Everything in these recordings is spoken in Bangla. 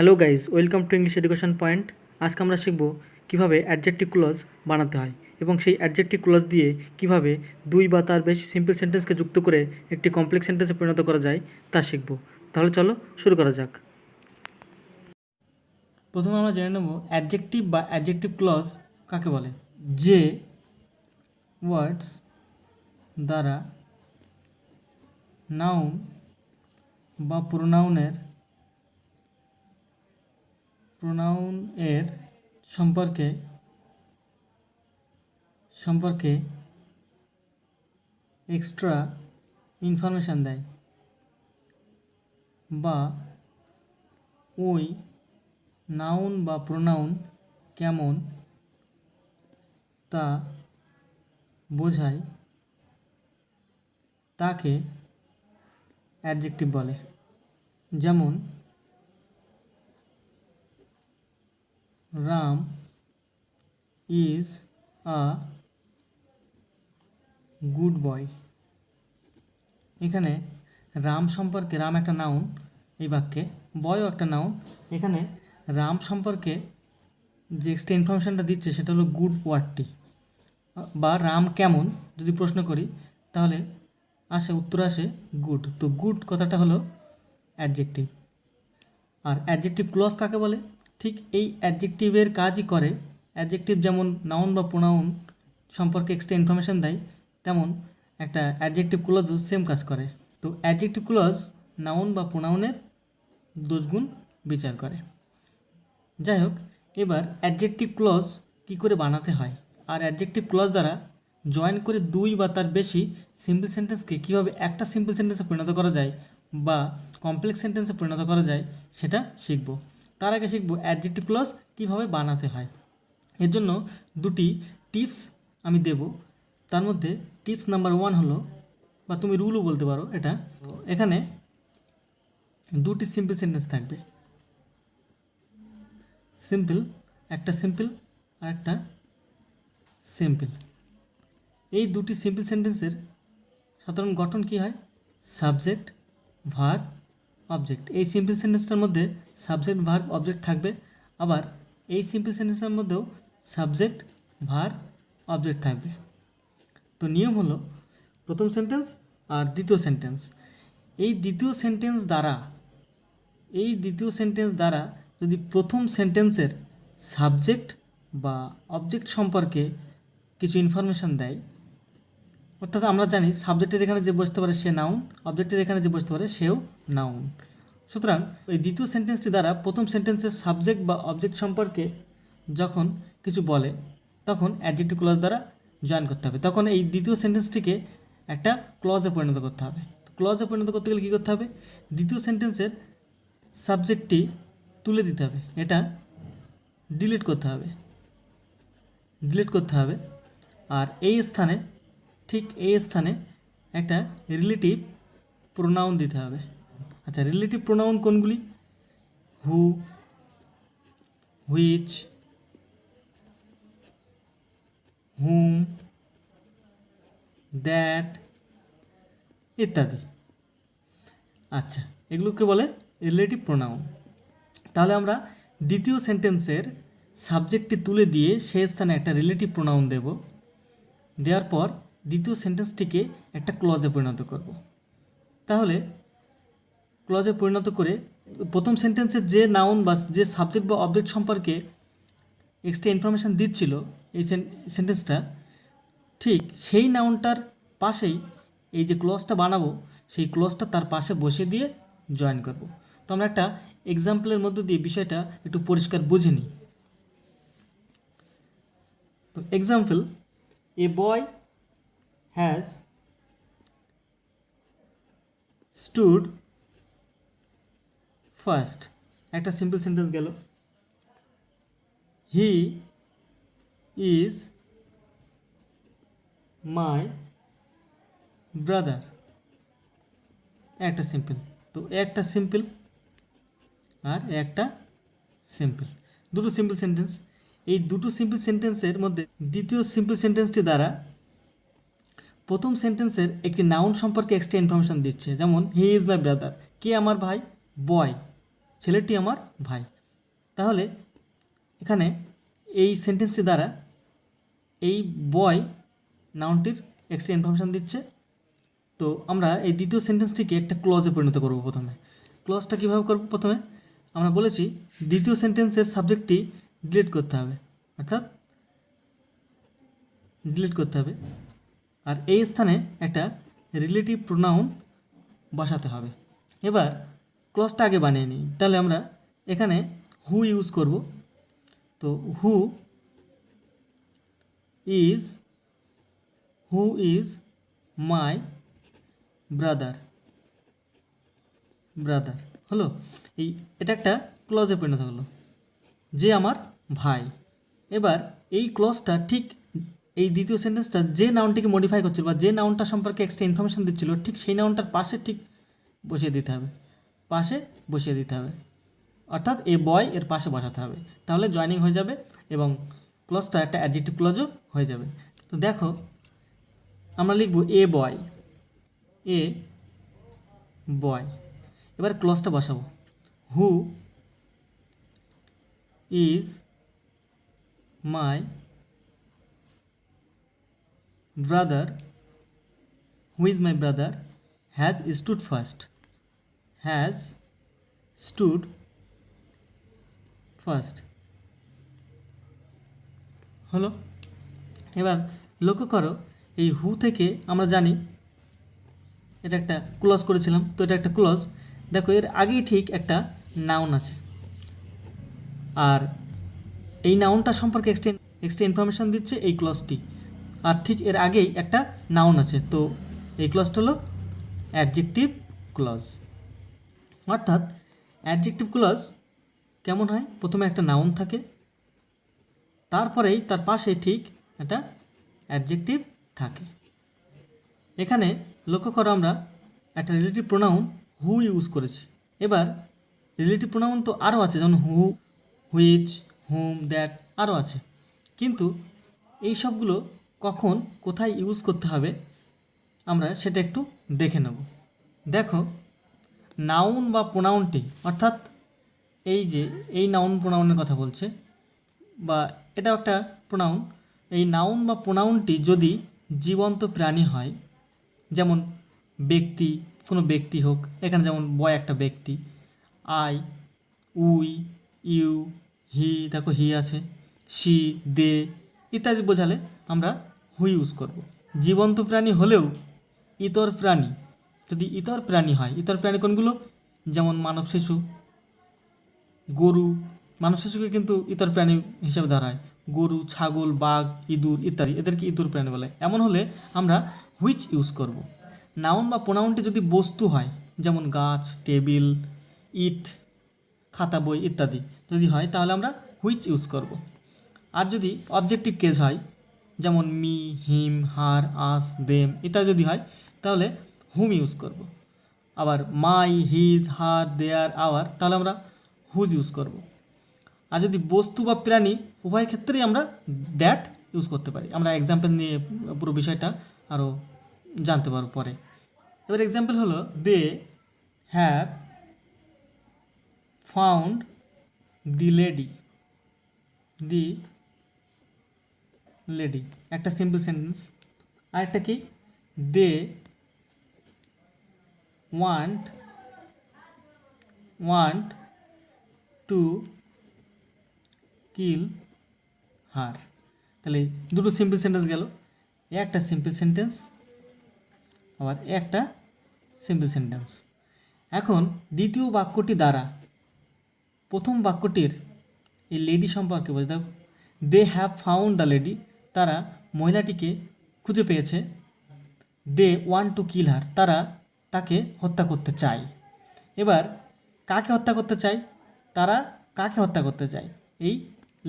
Hello guys, welcome to English education point. আজকে আমরা শিখব কীভাবে অ্যাডজেক্টিভ ক্লজ বানাতে হয় এবং সেই অ্যাডজেক্টিভ ক্লজ দিয়ে কীভাবে দুই বা তার বেশি সিম্পল সেন্টেন্সকে যুক্ত করে একটি কমপ্লেক্স সেন্টেন্সে পরিণত করা যায় তা শিখব। তাহলে চলো শুরু করা যাক। প্রথমে আমরা জেনে নেব অ্যাডজেক্টিভ বা অ্যাডজেক্টিভ ক্লজ কাকে বলে। যে ওয়ার্ডস দ্বারা নাউন বা প্রোনাউনের সম্পর্কে এক্সট্রা ইনফরমেশান দেয় বা ওই নাউন বা প্রোনাউন কেমন তা বোঝায় তাকে অ্যাডজেক্টিভ বলে। যেমন Ram is a good boy. এখানে রাম সম্পর্কে, রাম একটা নাউন এই বাক্যে, বয়ও একটা নাউন। এখানে রাম সম্পর্কে যে এক্সট্রা ইনফরমেশানটা দিচ্ছে সেটা হলো গুড ওয়ার্ডটি, বা রাম কেমন যদি প্রশ্ন করি তাহলে উত্তর আসে গুড। তো গুড কথাটা হলো অ্যাডজেক্টিভ। আর অ্যাডজেক্টিভ ক্লজ কাকে বলে? ঠিক এই অ্যাডজেক্টিভের কাজই করে। অ্যাডজেক্টিভ যেমন নাউন বা প্রোনাউন সম্পর্কে এক্সট্রা ইনফরমেশান দেয়, তেমন একটা অ্যাডজেক্টিভ ক্লজও সেম কাজ করে। তো অ্যাডজেক্টিভ ক্লজ নাউন বা প্রোনাউনের দোষগুণ বিচার করে। যাই হোক, এবার অ্যাডজেক্টিভ ক্লজ কী করে বানাতে হয় আর অ্যাডজেক্টিভ ক্লজ দ্বারা জয়েন করে দুই বা তার বেশি সিম্পল সেন্টেন্সকে কীভাবে একটা সিম্পল সেন্টেন্সে পরিণত করা যায় বা কমপ্লেক্স সেন্টেন্সে পরিণত করা যায় সেটা শিখব। তার আগে শিখব অ্যাডজেক্টিভ ক্লজ কীভাবে বানাতে হয়। এর জন্য দুটি টিপস আমি দেব। তার মধ্যে টিপস নাম্বার 1 হলো, বা তুমি রুলও বলতে পারো এটা, এখানে দুটি সিম্পল সেন্টেন্স থাকবে। একটা সিম্পল আর একটা সিম্পল। এই দুটি সিম্পল সেন্টেন্সের সাধারণ গঠন কি হয়? Subject, verb, object. এই সিম্পল সেন্টেন্সটার মধ্যে সাবজেক্ট, ভার্ব, অবজেক্ট থাকবে। আবার এই সিম্পল সেন্টেন্সের মধ্যেও সাবজেক্ট, ভার্ব, অবজেক্ট থাকবে। তো নিয়ম হলো প্রথম সেন্টেন্স আর দ্বিতীয় সেন্টেন্স। এই দ্বিতীয় সেন্টেন্স দ্বারা যদি প্রথম সেন্টেন্সের সাবজেক্ট বা অবজেক্ট সম্পর্কে কিছু ইনফরমেশান দেয়, অর্থাৎ আমরা জানি সাবজেক্টের এখানে যে বসতে পারে সে নাউন, অবজেক্টের এখানে যে বসতে পারে সেও নাউন। সুতরাং এই দ্বিতীয় সেন্টেন্সটি দ্বারা প্রথম সেন্টেন্সের সাবজেক্ট বা অবজেক্ট সম্পর্কে যখন কিছু বলে তখন অ্যাডজেক্টিভ ক্লজ দ্বারা জয়েন করতে হবে। তখন এই দ্বিতীয় সেন্টেন্সটিকে একটা ক্লজে পরিণত করতে হবে। ক্লজে পরিণত করতে গেলে কী করতে হবে? দ্বিতীয় সেন্টেন্সের সাবজেক্টটি তুলে দিতে হবে, এটা ডিলিট করতে হবে। আর ঠিক এই স্থানে একটা রিলেটিভ প্রোনাউন দিতে হবে। আচ্ছা, রিলেটিভ প্রোনাউন কোনগুলি? হু, হুইচ, হুম, দ্যাট ইত্যাদি। আচ্ছা, এগুলোকে বলে রিলেটিভ প্রোনাউন। তাহলে আমরা দ্বিতীয় সেন্টেন্সের সাবজেক্টটি তুলে দিয়ে সেই স্থানে একটা রিলেটিভ প্রোনাউন দেব। দেওয়ার পর দ্বিতীয় সেন্টেন্সটিকে একটা ক্লজে পরিণত করব। তাহলে ক্লজে পরিণত করে প্রথম সেন্টেন্সের যে নাউন বা যে সাবজেক্ট বা অবজেক্ট সম্পর্কে এক্সট্রা ইনফরমেশান দিচ্ছিল এই সেন্টেন্সটা, ঠিক সেই নাউনটার পাশেই এই যে ক্লজটা বানাবো সেই ক্লজটা তার পাশে বসিয়ে দিয়ে জয়েন করব। তো আমরা একটা এক্সাম্পলের মধ্য দিয়ে বিষয়টা একটু পরিষ্কার বুঝে নিই। তো example, A boy has stood first. একটা সিম্পল সেন্টেন্স গেল। হি ইজ মাই ব্রাদার, একটা সিম্পল। তো একটা সিম্পল আর একটা সিম্পল, দুটো সিম্পল সেন্টেন্স। এই দুটো সিম্পল সেন্টেন্সের মধ্যে দ্বিতীয় সিম্পল সেন্টেন্সটি দ্বারা প্রথম সেন্টেন্সের একটি নাউন সম্পর্কে এক্সট্রা ইনফরমেশান দিচ্ছে। যেমন হি ইজ মাই ব্রাদার, কে আমার ভাই? বয়। ছেলেটি আমার ভাই। তাহলে এখানে এই সেন্টেন্সটি দ্বারা এই বয় নাউনটির এক্সট্রা ইনফরমেশান দিচ্ছে। তো আমরা এই দ্বিতীয় সেন্টেন্সটিকে একটা ক্লজে পরিণত করব। প্রথমে ক্লজটা কীভাবে করব? প্রথমে আমরা বলেছি দ্বিতীয় সেন্টেন্সের সাবজেক্টটি ডিলিট করতে হবে, অর্থাৎ ডিলিট করতে হবে, আর এই স্থানে একটা রিলেটিভ প্রোনাউন বসাতে হবে। এবার ক্লজটা আগে বানিয়ে নিই। তাহলে আমরা এখানে হু ইউজ করব। তো হু ইজ মাই ব্রাদার হলো। এটা একটা ক্লজে পরিণত হলো, যে আমার ভাই। এবার এই ক্লজটা ঠিক এই দ্বিতীয় সেন্টেন্সটা যে নাউনটিকে মডিফাই করছিল বা যে নাউনটা সম্পর্কে এক্সট্রা ইনফরমেশান দিচ্ছিল, ঠিক সেই নাউনটার পাশে ঠিক বসিয়ে দিতে হবে, অর্থাৎ এ বয় এর পাশে বসাতে হবে। তাহলে জয়নিং হয়ে যাবে এবং ক্লজটা একটা অ্যাডজেক্টিভ ক্লজও হয়ে যাবে। তো দেখো, আমরা লিখব এ বয়। এবার ক্লজটা বসাবো, who is my brother has stood first হলো। এবার লক্ষ্য করো, এই হু থেকে আমরা জানি এটা একটা ক্লজ করেছিলাম। তো এটা একটা ক্লজ। দেখো, এর আগেই ঠিক একটা নাউন আছে, আর এই নাউনটা সম্পর্কে এক্সট্রা ইনফরমেশান দিচ্ছে এই ক্লজটি, আর ঠিক এর আগেই একটা নাউন আছে। তো এই ক্লজটা হলো অ্যাডজেক্টিভ ক্লজ। অর্থাৎ অ্যাডজেক্টিভ ক্লজ কেমন হয়? প্রথমে একটা নাউন থাকে, তারপরেই তার পাশে ঠিক একটা অ্যাডজেক্টিভ থাকে। এখানে লক্ষ্য করো, আমরা একটা রিলেটিভ প্রোনাউন হু ইউজ করেছি। এবার রিলেটিভ প্রোনাউন তো আরও আছে, যেমন হু, হুইচ, হুম, দ্যাট আরও আছে। কিন্তু এই সবগুলো কখন কোথায় ইউজ করতে হবে আমরা সেটা একটু দেখে নেব। দেখো, নাউন বা প্রোনাউনটি, অর্থাৎ এই নাউন প্রোনাউনের কথা বলছে, বা এটা একটা প্রোনাউন। এই নাউন বা প্রোনাউনটি যদি জীবন্ত প্রাণী হয়, যেমন ব্যক্তি, কোনো ব্যক্তি হোক, এখানে যেমন বয় একটা ব্যক্তি, আই, উই, ইউ, হি, দেখো হি আছে, সি, দে ইত্যাদি বোঝালে আমরা হু ইউজ করব। জীবন্ত প্রাণী হলেও ইতর প্রাণী, যদি ইতর প্রাণী হয়, ইতর প্রাণী কোনগুলো? যেমন মানব শিশু, গরু। মানব শিশুকে কিন্তু ইতর প্রাণী হিসেবে ধরা হয়। গরু, ছাগল, বাঘ, ইঁদুর ইত্যাদি, এদেরকে ইতর প্রাণী বলে। এমন হলে আমরা হুইচ ইউজ করব। নাউন বা প্রোনাউনটি যদি বস্তু হয়, যেমন গাছ, টেবিল, ইট, খাতা, বই ইত্যাদি যদি হয়, তাহলে আমরা হুইচ ইউজ করব। আর যদি অবজেক্টিভ কেস হয়, যেমন মি, হিম, হার, আস, দেম ইত্যাদি যদি হয়, তাহলে হুম ইউজ করব। আবার মাই, হিজ, হার, দেয়ার, আওয়ার, তাহলে আমরা হুজ ইউজ করব। আর যদি বস্তু বা প্রাণী উভয় ক্ষেত্রেই আমরা দ্যাট ইউজ করতে পারি। আমরা এক্সাম্পল নিয়ে পুরো বিষয়টা আরও জানতে পারব পরে। এবার এক্সাম্পল হলো, they have found the lady, একটা সিম্পল সেন্টেন্স। আরেকটা কি? They want to kill her. তাহলে দুটো সিম্পল সেন্টেন্স গেল, একটা সিম্পল সেন্টেন্স আবার একটা সিম্পল সেন্টেন্স। এখন দ্বিতীয় বাক্যটি দ্বারা প্রথম বাক্যটির এই লেডি সম্পর্কে বলছে। দেখো, they have found the lady, তারা মহিলাটিকে খুঁজে পেয়েছে। দে ওয়ান্ট টু কিল হার, তারা তাকে হত্যা করতে চায়। এবার কাকে হত্যা করতে চায়? তারা কাকে হত্যা করতে চায়? এই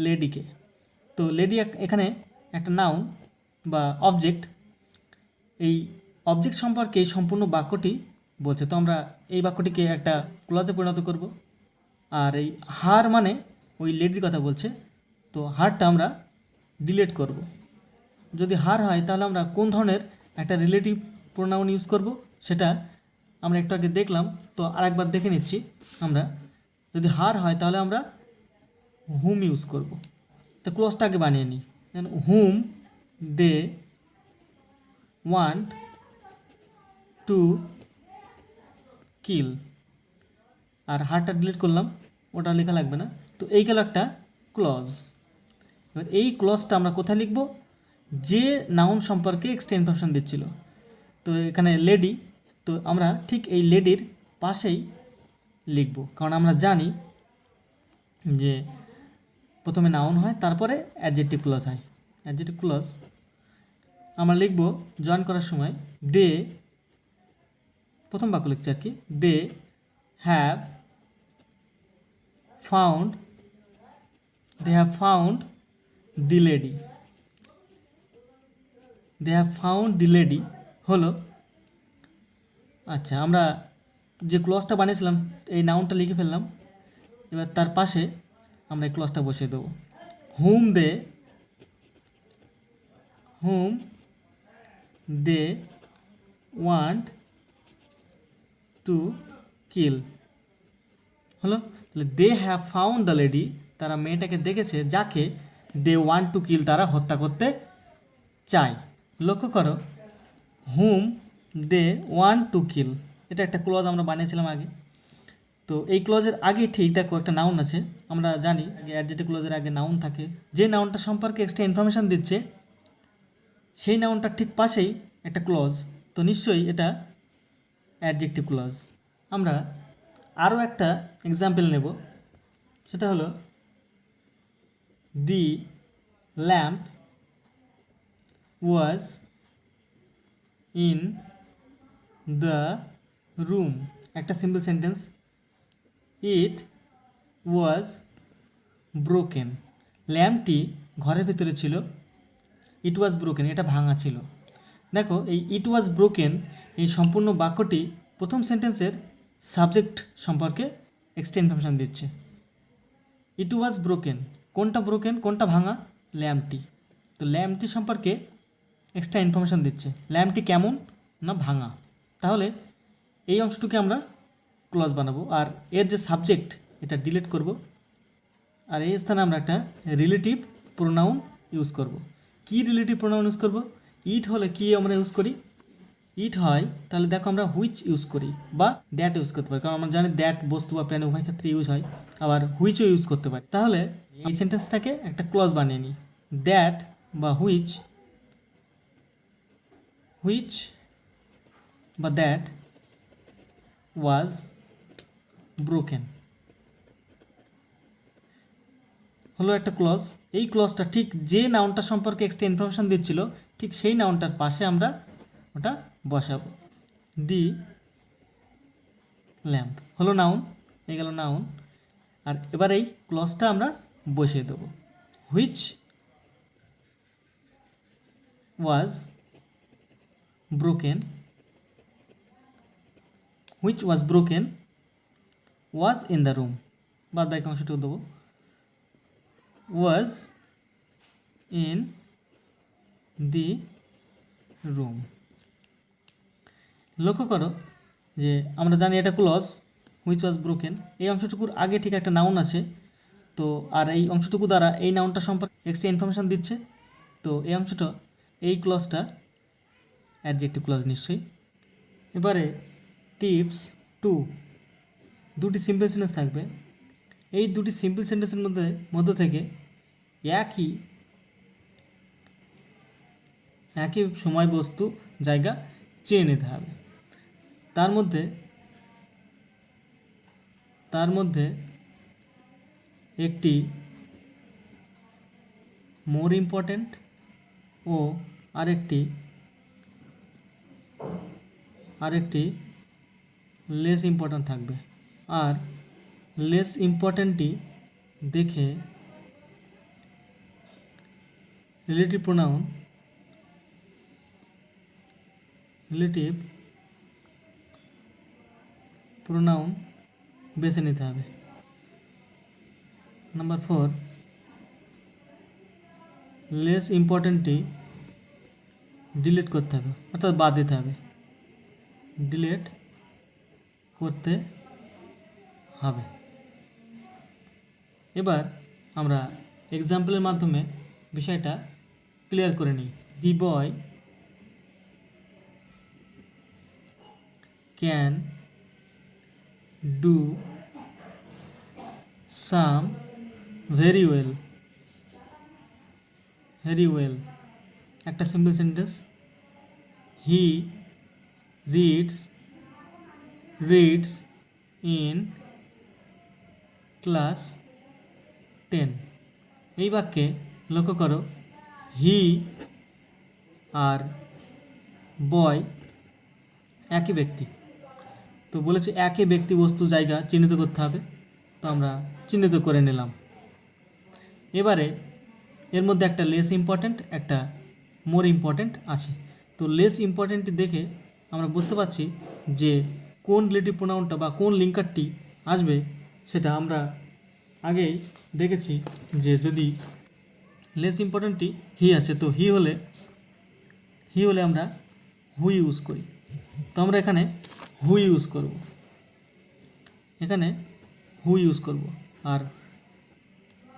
লেডিকে। তো লেডি এখানে একটা নাউন বা অবজেক্ট। এই অবজেক্ট সম্পর্কে সম্পূর্ণ বাক্যটি বলছে। তো আমরা এই বাক্যটিকে একটা ক্লজে পরিণত করব। আর এই হার মানে ওই লেডির কথা বলছে, তো হারটা আমরা ডিলিট করব। যদি হার হয়, তাহলে আমরা কোন ধরনের একটা রিলেটিভ প্রোনাউন ইউজ করব সেটা আমরা একটু আগে দেখলাম। তো আরেকবার দেখে নিচ্ছি আমরা। যদি হার হয় তাহলে আমরা হুম ইউজ করব। তো ক্লজটাকে বানিয়ে নিই। হুম দে ওয়ান্ট টু কিল, আর হারটা ডিলিট করলাম, ওটা লেখা লাগবে না। তো এই গেল একটা ক্লজ। এবার এই ক্লজটা আমরা কোথায় লিখব? যে নাউন সম্পর্কে এক্সট্রা ইনফরমেশন দিচ্ছিল। তো এখানে লেডি, তো আমরা ঠিক এই লেডির পাশেই লিখব, কারণ আমরা জানি যে প্রথমে নাউন হয় তারপরে অ্যাডজেক্টিভ ক্লজ হয়। অ্যাডজেক্টিভ ক্লজ আমরা লিখব জয়েন করার সময় দে, প্রথম বাক্য লিখছি আর কি, they have found the lady. They have found the lady হলো, আচ্ছা আমরা যে ক্লজটা বানিয়েছিলাম এই নাউনটা লিখে ফেললাম। এবার তার পাশে আমরা এই ক্লজটা বসিয়ে দেবো। হুম দে ওয়ান্ট টু কিল হলো। তাহলে they have found the lady, তারা মেয়েটাকে দেখেছে যাকে দে ওয়ান্ট টু কিল, তারা হত্যা করতে চায়। লক্ষ্য করো, হুম দে ওয়ান্ট টু কিল, এটা একটা ক্লজ আমরা বানিয়েছিলাম আগে। তো এই ক্লজের আগে ঠিক দেখো একটা নাউন আছে, আমরা জানি আগে অ্যাডজেক্টিভ ক্লজের আগে নাউন থাকে। যে নাউনটা সম্পর্কে এক্সট্রা ইনফরমেশান দিচ্ছে সেই নাউনটার ঠিক পাশেই একটা ক্লজ, তো নিশ্চয়ই এটা অ্যাডজেক্টিভ ক্লজ। আমরা আরও একটা এক্সাম্পল নেব, সেটা হলো the lamp was in the room, একটা simple sentence. It was broken, ল্যাম্পটি ঘরের ভিতরে ছিল। ইট ওয়াজ ব্রোকেন, এটা ভাঙা ছিল। দেখো এই ইট ওয়াজ ব্রোকেন এই সম্পূর্ণ বাক্যটি প্রথম সেন্টেন্সের সাবজেক্ট সম্পর্কে এক্সট্রা ইনফরমেশান দিচ্ছে। ইট ওয়াজ ব্রোকেন, কোনটা ব্রোকেন, কোনটা ভাঙা? ল্যাম্পটি। তো ল্যাম্পটি সম্পর্কে এক্সট্রা ইনফরমেশান দিচ্ছে, ল্যাম্পটি কেমন না ভাঙা। তাহলে এই অংশটুকে আমরা ক্লজ বানাবো, আর এর যে সাবজেক্ট এটা ডিলিট করব, আর এই স্থানে আমরা একটা রিলেটিভ প্রোনাউন ইউজ করব। কি রিলেটিভ প্রোনাউন ইউজ করব? ইট হলে কি আমরা ইউজ করি? ইট হয়, তাহলে দেখো আমরা হুইচ ইউজ করি বা দ্যাট ইউজ করতে পারি, কারণ আমরা জানি দ্যাট বস্তু বা প্রাণী উভয় ক্ষেত্রে ইউজ হয়, আবার হুইচও ইউজ করতে পারি। তাহলে এই সেন্টেন্সটাকে একটা ক্লজ বানিয়ে নিই। দ্যাট বা হুইচ বা দ্যাট ওয়াজ ব্রোকেন হলো একটা ক্লজ। এই ক্লজটা ঠিক যে নাউনটা সম্পর্কে এক্সট্রা ইনফরমেশান দিচ্ছিল ঠিক সেই নাউনটার পাশে আমরা ওটা বসাবো। দি ল্যাম্প হলো নাউন, এই গেল নাউন। আর এবার এই ক্লজটা আমরা বসিয়ে দেবো। Which was broken was in the room, বাদ বাকি অংশটুকু দেবো ওয়াজ ইন দি রুম। লক্ষ্য করো যে আমরা জানি এটা ক্লজ, হুইচ ওয়াজ ব্রোকেন। এই অংশটুকুর আগে ঠিক একটা নাউন আছে, তো আর এই অংশটুকু দ্বারা এই নাউনটা সম্পর্কে এক্সট্রা ইনফরমেশান দিচ্ছে। তো এই অংশটা, এই ক্লজটা অ্যাডজেক্টিভ ক্লজ নিশ্চয়ই। এবারে টিপস 2, দুটি সিম্পল সেন্টেন্স থাকবে। এই দুটি সিম্পল সেন্টেন্সের মধ্য থেকে একই সময় বস্তু জায়গা চেয়ে নিতে হবে। তার মধ্যে একটি মোর ইম্পর্ট্যান্ট ও আরেকটি লেস ইম্পর্ট্যান্ট থাকবে। আর লেস ইম্পর্ট্যান্টটি দেখে রিলেটিভ প্রোনাউন বেছে নিতে হবে। নাম্বার 4, লেস ইম্পর্ট্যান্টটি ডিলিট করতে হবে, অর্থাৎ বাদ দিতে হবে, ডিলিট করতে হবে। এবার আমরা এক্সাম্পলের মাধ্যমে বিষয়টা ক্লিয়ার করে নিই। The boy can do some very well. একটা simple sentence. He reads in class 10। এই বাক্যে লক্ষ্য করো, হি আর বয় একই ব্যক্তি। তো বলেছে একই ব্যক্তি বস্তু জায়গা চিহ্নিত করতে হবে, তো আমরা চিহ্নিত করে নিলাম। এবারে এর মধ্যে একটা লেস ইম্পর্ট্যান্ট, একটা মোর ইম্পর্ট্যান্ট আছে। তো লেস ইম্পর্ট্যান্টটি দেখে আমরা বুঝতে পারছি যে কোন রিলেটিভ প্রোনাউনটা বা কোন লিঙ্কারটি আসবে, সেটা আমরা আগেই দেখেছি যে যদি লেস ইম্পর্ট্যান্টটি হি আছে, তো হি হলে আমরা হু ইউজ করি। তো আমরা এখানে হু ইউজ করব, আর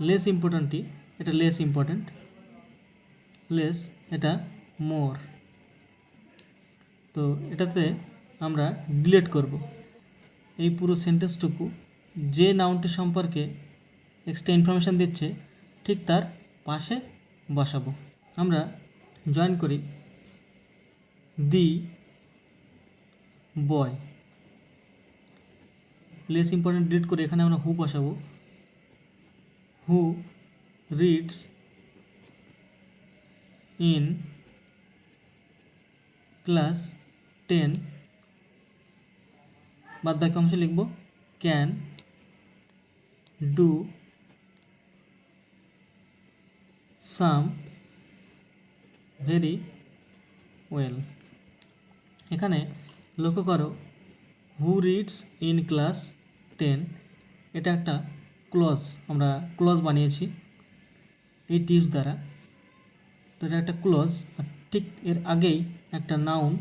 লেস ইম্পর্ট্যান্টটি এটা লেস ইম্পর্ট্যান্ট, এটা মোর। তো এটাতে আমরা ডিলিট করব এই পুরো সেন্টেন্সটুকু। যে নাউনটি সম্পর্কে এক্সট্রা ইনফরমেশান দিচ্ছে ঠিক তার পাশে বসাবো। আমরা জয়েন করি দি বয়, লেস ইম্পর্টেন্ট ডিলিট করে এখানে আমরা হু বসাবো। হু রিডস ইন ক্লাস 10, বাদ বাকি অংশে লিখব can do some very well. এখানে লক্ষ্য করো, হু রিডস ইন ক্লাস 10 এটা একটা ক্লজ, আমরা ক্লজ বানিয়েছি এই টিপস দ্বারা। তো এটা একটা ক্লজ, আর ঠিক এর আগেই একটা নাউন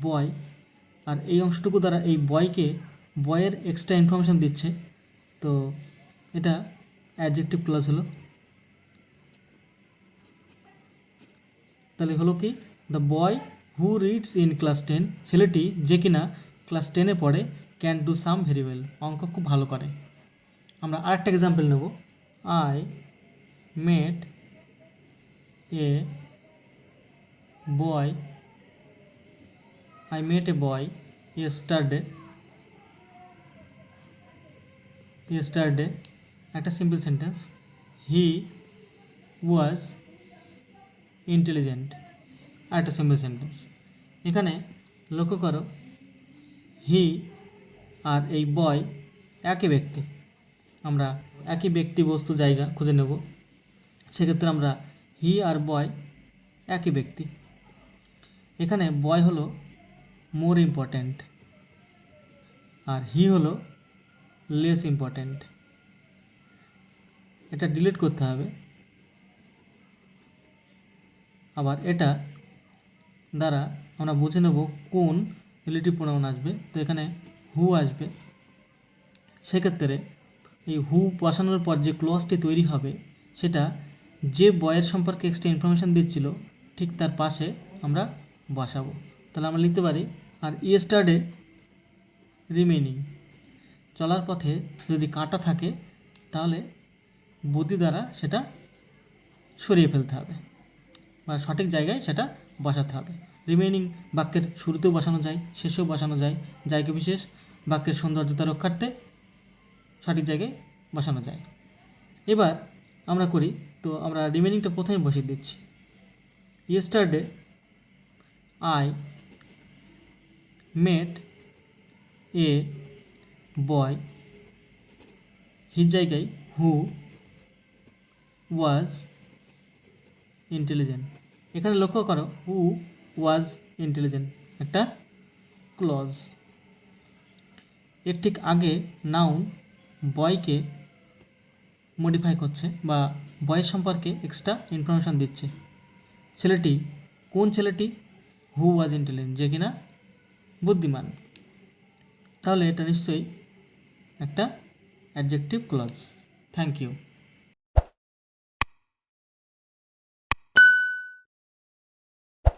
বয়, আর এই অংশটুকু দ্বারা এই বয়ের এক্সট্রা ইনফরমেশান দিচ্ছে। তো এটা অ্যাডজেক্টিভ ক্লজ হলো। তাহলে হলো কি, the boy who reads in class 10, ছেলেটি যে কিনা ক্লাস 10-এ পড়ে, can do some very well, অঙ্ক খুব ভালো করে। আমরা আরেকটা এক্সাম্পল নেব। I met A boy yesterday, একটা সিম্পল সেন্টেন্স। হি ওয়াজ ইন্টেলিজেন্ট, একটা সিম্পল সেন্টেন্স। এখানে লক্ষ্য করো, হি আর এই বয় একই ব্যক্তি, আমরা একই ব্যক্তি বস্তু জায়গা খুঁজে নেব। সেক্ষেত্রে আমরা হি আর বয় একই ব্যক্তি। এখানে বয় হলো মোর ইম্পর্ট্যান্ট আর হি হলো লেস ইম্পর্ট্যান্ট। এটা ডিলিট করতে হবে। আবার এটা দ্বারা আমরা বুঝে নেব কোন রিলেটিভ প্রোনাউন আসবে। তো এখানে হু আসবে। সেক্ষেত্রে এই হু বসানোর পর যে ক্লজটি তৈরি হবে সেটা যে বয়ের সম্পর্কে এক্সট্রা ইনফরমেশান দিচ্ছিল ঠিক তার পাশে আমরা বসাবো। তাহলে আমরা লিখতে পারি, আর ইয়েস্টারডে রিমেনিং, চলার পথে যদি কাঁটা থাকে তাহলে বুদ্ধি দ্বারা সেটা সরিয়ে ফেলতে হবে বা সঠিক জায়গায় সেটা বসাতে হবে। রিমেনিং বাক্যের শুরুতেও বসানো যায়, শেষেও বসানো যায়, জায়গা বিশেষ বাক্যের সৌন্দর্যতা রক্ষার্থে সঠিক জায়গায় বসানো যায়। এবার আমরা করি, তো আমরা রিমেনিংটা প্রথমে বসিয়ে দিচ্ছি। ইয়েস্টারডে আই মেট এ বয়, হির জায়গায় হু ওয়াজ ইন্টেলিজেন্ট। এখানে লক্ষ্য করো, হু ওয়াজ ইন্টেলিজেন্ট একটা ক্লজ। এর ঠিক আগে নাউন বয়কে মডিফাই করছে বা বয়ের সম্পর্কে এক্সট্রা ইনফরমেশান দিচ্ছে। ছেলেটি, কোন ছেলেটি? হু ওয়াজ ইন্টেলিজেন্ট, যে কিনা বুদ্ধিমান। তাহলে এটা নিশ্চয়ই একটা অ্যাডজেক্টিভ ক্লজ। Thank you.